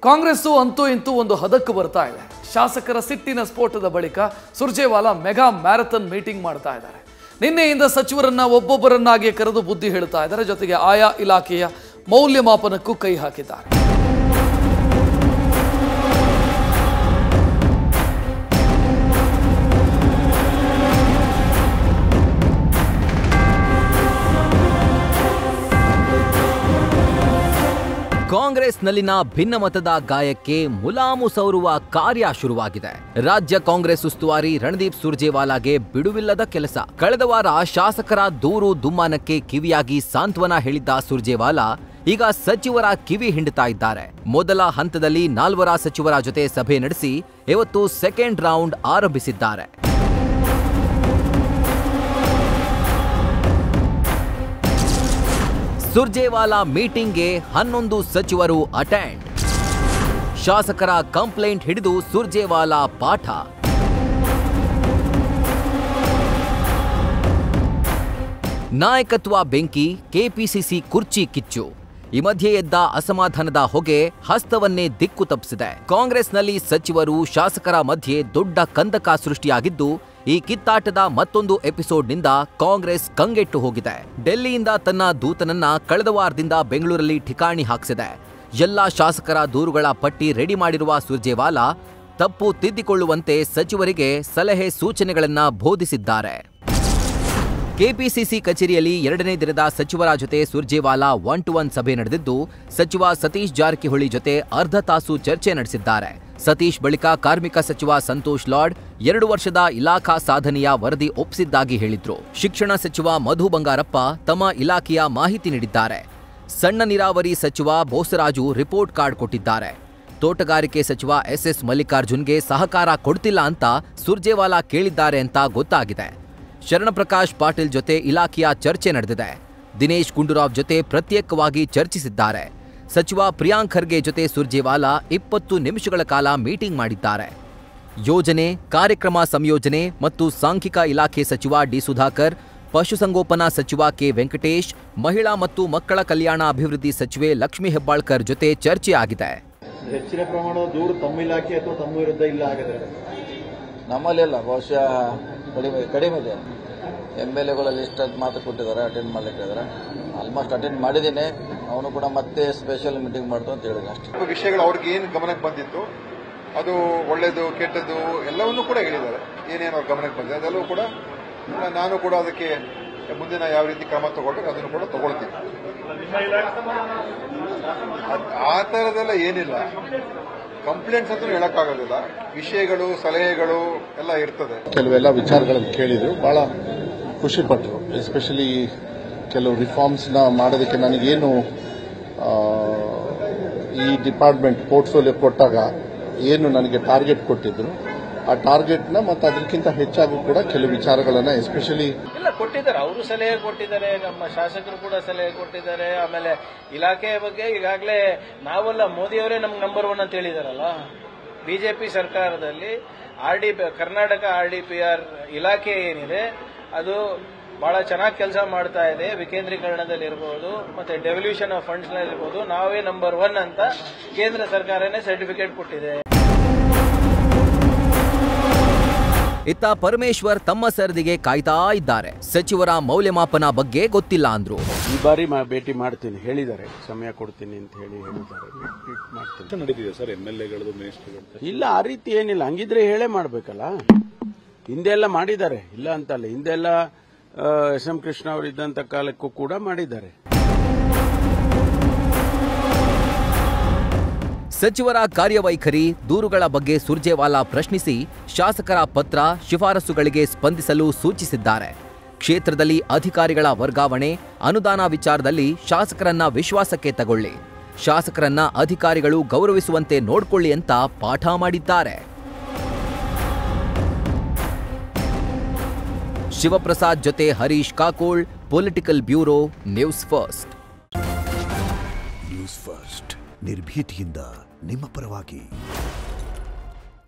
ಕಾಂಗ್ರೆಸ್ಸು ಅಂತೂ ಇಂತೂ ಒಂದು ಹದಕ್ಕೆ ಬರ್ತಾ ಇದೆ. ಶಾಸಕರ ಸಿಟ್ಟಿನ ಸ್ಫೋಟದ ಬಳಿಕ ಸುರ್ಜೇವಾಲಾ ಮೆಗಾ ಮ್ಯಾರಥಾನ್ ಮೀಟಿಂಗ್ ಮಾಡ್ತಾ ಇದ್ದಾರೆ. ನಿನ್ನೆಯಿಂದ ಸಚಿವರನ್ನ ಒಬ್ಬೊಬ್ಬರನ್ನಾಗಿ ಕರೆದು ಬುದ್ಧಿ ಹೇಳ್ತಾ ಇದ್ದಾರೆ. ಜೊತೆಗೆ ಆಯಾ ಇಲಾಖೆಯ ಮೌಲ್ಯಮಾಪನಕ್ಕೂ ಕೈ ಹಾಕಿದ್ದಾರೆ. ಕಾಂಗ್ರೆಸ್ನಲ್ಲಿನ ಭಿನ್ನಮತದ ಗಾಯಕ್ಕೆ ಮುಲಾಮು ಸೌರುವ ಕಾರ್ಯ ಶುರುವಾಗಿದೆ. ರಾಜ್ಯ ಕಾಂಗ್ರೆಸ್ ಉಸ್ತುವಾರಿ ರಣದೀಪ್ ಸುರ್ಜೇವಾಲಾಗೆ ಬಿಡುವಿಲ್ಲದ ಕೆಲಸ. ಕಳೆದ ವಾರ ಶಾಸಕರ ದೂರು ದುಮ್ಮಾನಕ್ಕೆ ಕಿವಿಯಾಗಿ ಸಾಂತ್ವನ ಹೇಳಿದ್ದ ಸುರ್ಜೇವಾಲಾ ಈಗ ಸಚಿವರ ಕಿವಿ ಹಿಂಡುತ್ತಾ ಇದ್ದಾರೆ. ಮೊದಲ ಹಂತದಲ್ಲಿ 4 ಸಚಿವರ ಜೊತೆ ಸಭೆ ನಡೆಸಿ ಇವತ್ತು ಸೆಕೆಂಡ್ ರೌಂಡ್ ಆರಂಭಿಸಿದ್ದಾರೆ. ಸುರ್ಜೇವಾಲಾ ಮೀಟಿಂಗ್ಗೆ 11 ಸಚಿವರು ಅಟೆಂಡ್. ಶಾಸಕರ ಕಂಪ್ಲೇಂಟ್ ಹಿಡಿದು ಸುರ್ಜೇವಾಲಾ ಪಾಠ. ನಾಯಕತ್ವ ಬೆಂಕಿ, ಕೆಪಿಸಿಸಿ ಕುರ್ಚಿ ಕಿಚ್ಚು. ಈ ಮಧ್ಯೆ ಎದ್ದ ಅಸಮಾಧಾನದ ಹೊಗೆ ಹಸ್ತವನ್ನೇ ದಿಕ್ಕು ತಪ್ಪಿಸಿದೆ. ಕಾಂಗ್ರೆಸ್ನಲ್ಲಿ ಸಚಿವರು ಶಾಸಕರ ಮಧ್ಯೆ ದೊಡ್ಡ ಕಂದಕ ಸೃಷ್ಟಿಯಾಗಿದ್ದು, ಈ ಕಿತ್ತಾಟದ ಮತ್ತೊಂದು ಎಪಿಸೋಡ್ನಿಂದ ಕಾಂಗ್ರೆಸ್ ಕಂಗೆಟ್ಟು ಹೋಗಿದೆ. ಡೆಲ್ಲಿಯಿಂದ ತನ್ನ ದೂತನನ್ನ ಕಳೆದ ವಾರದಿಂದ ಬೆಂಗಳೂರಲ್ಲಿ ಠಿಕಾಣಿ ಹಾಕಿಸಿದೆ. ಎಲ್ಲಾ ಶಾಸಕರ ದೂರುಗಳ ಪಟ್ಟಿ ರೆಡಿ ಮಾಡಿರುವ ಸುರ್ಜೇವಾಲಾ ತಪ್ಪು ತಿದ್ದಿಕೊಳ್ಳುವಂತೆ ಸಚಿವರಿಗೆ ಸಲಹೆ ಸೂಚನೆಗಳನ್ನ ಬೋಧಿಸಿದ್ದಾರೆ. ಕೆಪಿಸಿಸಿ ಕಚೇರಿಯಲ್ಲಿ 2ನೇ ದಿನದ ಸಚಿವರ ಜೊತೆ ಸುರ್ಜೇವಾಲಾ 1-to-1 ಸಭೆ ನಡೆದಿದ್ದು, ಸಚಿವ ಸತೀಶ್ ಜಾರಕಿಹೊಳಿ ಜೊತೆ ಅರ್ಧ ತಾಸು ಚರ್ಚೆ ನಡೆಸಿದ್ದಾರೆ. ಸತೀಶ್ ಬಳಿಕ ಕಾರ್ಮಿಕ ಸಚಿವ ಸಂತೋಷ್ ಲಾಡ್ 2 ವರ್ಷದ ಇಲಾಖಾ ಸಾಧನೆಯ ವರದಿ ಒಪ್ಪಿಸಿದ್ದಾಗಿ ಹೇಳಿದ್ರು. ಶಿಕ್ಷಣ ಸಚಿವ ಮಧು ಬಂಗಾರಪ್ಪ ತಮ್ಮ ಇಲಾಖೆಯ ಮಾಹಿತಿ ನೀಡಿದ್ದಾರೆ. ಸಣ್ಣ ನೀರಾವರಿ ಸಚಿವ ಬೋಸರಾಜು ರಿಪೋರ್ಟ್ ಕಾರ್ಡ್ ಕೊಟ್ಟಿದ್ದಾರೆ. ತೋಟಗಾರಿಕೆ ಸಚಿವ ಎಸ್ ಮಲ್ಲಿಕಾರ್ಜುನ್ಗೆ ಸಹಕಾರ ಕೊಡ್ತಿಲ್ಲ ಅಂತ ಸುರ್ಜೇವಾಲಾ ಕೇಳಿದ್ದಾರೆ ಅಂತ ಗೊತ್ತಾಗಿದೆ. ಶರಣಪ್ರಕಾಶ್ ಪಾಟೀಲ್ ಜೊತೆ ಇಲಾಖೆಯ ಚರ್ಚೆ ನಡೆದಿದೆ. ದಿನೇಶ್ ಗುಂಡೂರಾವ್ ಜೊತೆ ಪ್ರತ್ಯೇಕವಾಗಿ ಚರ್ಚಿಸಿದ್ದಾರೆ. ಸಚಿವ ಪ್ರಿಯಾಂಕ್ ಖರ್ಗೆ ಜೊತೆ ಸುರ್ಜೇವಾಲಾ 20 ನಿಮಿಷಗಳ ಕಾಲ ಮೀಟಿಂಗ್ ಮಾಡಿದ್ದಾರೆ. ಯೋಜನೆ, ಕಾರ್ಯಕ್ರಮ ಸಂಯೋಜನೆ ಮತ್ತು ಸಾಂಖ್ಯಿಕ ಇಲಾಖೆ ಸಚಿವ ಡಿ ಸುಧಾಕರ್, ಪಶುಸಂಗೋಪನಾ ಸಚಿವ ಕೆ ವೆಂಕಟೇಶ್, ಮಹಿಳಾ ಮತ್ತು ಮಕ್ಕಳ ಕಲ್ಯಾಣ ಅಭಿವೃದ್ಧಿ ಸಚಿವೆ ಲಕ್ಷ್ಮೀ ಹೆಬ್ಬಾಳ್ಕರ್ ಜೊತೆ ಚರ್ಚೆ ಆಗಿದೆ. ಹೆಚ್ಚಿನ ಪ್ರಮಾಣದ ದೂರು ತಮ್ಮ ಇಲಾಖೆ ಅಥವಾ ತಮ್ಮ ವಿರುದ್ಧ ಇಲ್ಲ ಹಾಗಾದ್ರೆ? ನಮ್ಮಲ್ಲಿಲ್ಲ, ಬಹುಶಃ ಕಡಿಮೆ ಇದೆ. MLAಗಳ ಲಿಸ್ಟ್ ಮಾತು ಕೊಟ್ಟಿದ್ದಾರೆ, ಅಟೆಂಡ್ ಮಾಡ್ಲಿಕ್ಕೆ ಇದ್ದಾರೆ. ಆಲ್ಮೋಸ್ಟ್ ಅಟೆಂಡ್ ಮಾಡಿದ್ದೀನಿ. ಅವನು ಕೂಡ ಮತ್ತೆ ಸ್ಪೆಷಲ್ ಮೀಟಿಂಗ್ ಮಾಡ್ತು ಅಂತ ಹೇಳಿದ್ರು ಅಷ್ಟೇ. ವಿಷಯಗಳು ಅವ್ರಿಗೆ ಏನು ಗಮನಕ್ಕೆ ಬಂದಿತ್ತು, ಅದು ಒಳ್ಳೇದು ಕೆಟ್ಟದ್ದು ಎಲ್ಲವನ್ನೂ ಕೂಡ ಹೇಳಿದ್ದಾರೆ. ಏನೇನು ಅವ್ರ ಗಮನಕ್ಕೆ ಬಂದಿದೆ ಅದೆಲ್ಲವೂ ಕೂಡ ನಾನು ಕೂಡ ಅದಕ್ಕೆ ಮುಂದಿನ ಯಾವ ರೀತಿ ಕ್ರಮ ತಗೊಳ್ಬೇಕು ಅದನ್ನು ಕೂಡ ತಗೊಳ್ತೀನಿ. ಆ ಥರದೆಲ್ಲ ಏನಿಲ್ಲ. ಕಂಪ್ಲೇಂಟ್ಸ್ ಅಂತ ಹೇಳಕ್ಕಾಗೋದಿಲ್ಲ. ವಿಷಯಗಳು, ಸಲಹೆಗಳು ಎಲ್ಲ ಇರ್ತದೆ. ಕೆಲವೆಲ್ಲ ವಿಚಾರಗಳನ್ನು ಕೇಳಿದ್ರು, ಬಹಳ ಖುಷಿ ಪಟ್ಟರು. ಎಸ್ಪೆಷಲಿ ಕೆಲವು ರಿಫಾರ್ಮ್ಸ್ನ ಮಾಡೋದಕ್ಕೆ ನನಗೇನು ಈ ಡಿಪಾರ್ಟ್ಮೆಂಟ್ ಪೋರ್ಟ್ಫೋಲಿಯೋ ಕೊಟ್ಟಾಗ ಏನು ನನಗೆ ಟಾರ್ಗೆಟ್ ಕೊಟ್ಟಿದ್ರು, ಆ ಟಾರ್ಗೆಟ್ನ ಮತ್ತು ಅದಕ್ಕಿಂತ ಹೆಚ್ಚಾಗಿ ಕೂಡ ಕೆಲವು ವಿಚಾರಗಳನ್ನು ಎಸ್ಪೆಷಲಿ ಇಲ್ಲ ಕೊಟ್ಟಿದ್ದಾರೆ. ಅವರು ಸಲಹೆ ಕೊಟ್ಟಿದ್ದಾರೆ, ನಮ್ಮ ಶಾಸಕರು ಕೂಡ ಸಲಹೆ ಕೊಟ್ಟಿದ್ದಾರೆ. ಆಮೇಲೆ ಇಲಾಖೆಯ ಬಗ್ಗೆ ಈಗಾಗಲೇ ನಾವೆಲ್ಲ ಮೋದಿಯವರೇ ನಮ್ಗೆ ನಂಬರ್ 1 ಅಂತ ಹೇಳಿದಾರಲ್ಲ. ಬಿಜೆಪಿ ಸರ್ಕಾರದಲ್ಲಿ ಕರ್ನಾಟಕ RDPR ಇಲಾಖೆ ಏನಿದೆ ಅದು ಬಹಳ ಚೆನ್ನಾಗಿ ಕೆಲಸ ಮಾಡ್ತಾ ಇದೆ. ವಿಕೇಂದ್ರೀಕರಣದಲ್ಲಿ ಇರಬಹುದು ಮತ್ತೆ ಡೆವಲ್ಯೂಷನ್ ಆಫ್ ಫಂಡ್ಸ್ ಇರಬಹುದು. ನಾವೇ ನಂಬರ್ 1 ಅಂತ ಕೇಂದ್ರ ಸರ್ಕಾರನೇ ಸರ್ಟಿಫಿಕೇಟ್ ಕೊಟ್ಟಿದೆ. ಇತ್ತ ಪರಮೇಶ್ವರ್ ತಮ್ಮ ಸರದಿಗೆ ಕಾಯ್ತಾ ಇದ್ದಾರೆ. ಸಚಿವರ ಮೌಲ್ಯಮಾಪನ ಬಗ್ಗೆ ಗೊತ್ತಿಲ್ಲ ಅಂದ್ರು. ಈ ಬಾರಿ ಭೇಟಿ ಮಾಡ್ತೀನಿ ಹೇಳಿದ್ದಾರೆ, ಸಮಯ ಕೊಡ್ತೀನಿ ಅಂತ ಹೇಳಿದ್ದಾರೆ. ನಡೆದಿದೆ ಸರ್ MLAಗಳದ್ದು, ಮಿನಿಸ್ಟರ್ಗಳು? ಇಲ್ಲ, ಆ ರೀತಿ ಏನಿಲ್ಲ. ಹಂಗಿದ್ರೆ ಹೇಳೇ ಮಾಡ್ಬೇಕಲ್ಲ. ಹಿಂದೆ ಎಲ್ಲ ಮಾಡಿದ್ದಾರೆ, ಇಲ್ಲ ಅಂತಲ್ಲ. ಹಿಂದೆಲ್ಲ SM ಕೃಷ್ಣ ಅವರು ಇದ್ದಂತ ಕಾಲಕ್ಕೂ ಕೂಡ ಮಾಡಿದ್ದಾರೆ. ಸಚಿವರ ಕಾರ್ಯವೈಖರಿ, ದೂರುಗಳ ಬಗ್ಗೆ ಸುರ್ಜೇವಾಲಾ ಪ್ರಶ್ನಿಸಿ ಶಾಸಕರ ಪತ್ರ, ಶಿಫಾರಸುಗಳಿಗೆ ಸ್ಪಂದಿಸಲು ಸೂಚಿಸಿದ್ದಾರೆ. ಕ್ಷೇತ್ರದಲ್ಲಿ ಅಧಿಕಾರಿಗಳ ವರ್ಗಾವಣೆ, ಅನುದಾನ ವಿಚಾರದಲ್ಲಿ ಶಾಸಕರನ್ನ ವಿಶ್ವಾಸಕ್ಕೆ ತಗೊಳ್ಳಿ, ಶಾಸಕರನ್ನ ಅಧಿಕಾರಿಗಳು ಗೌರವಿಸುವಂತೆ ನೋಡ್ಕೊಳ್ಳಿ ಅಂತ ಪಾಠ ಮಾಡಿದ್ದಾರೆ. ಶಿವಪ್ರಸಾದ್ ಜೊತೆ Harish Kakol, political bureau, news first. News first ನಿರ್ಭೀತಿಯಿಂದ ನಿಮ್ಮ ಪರವಾಗಿ.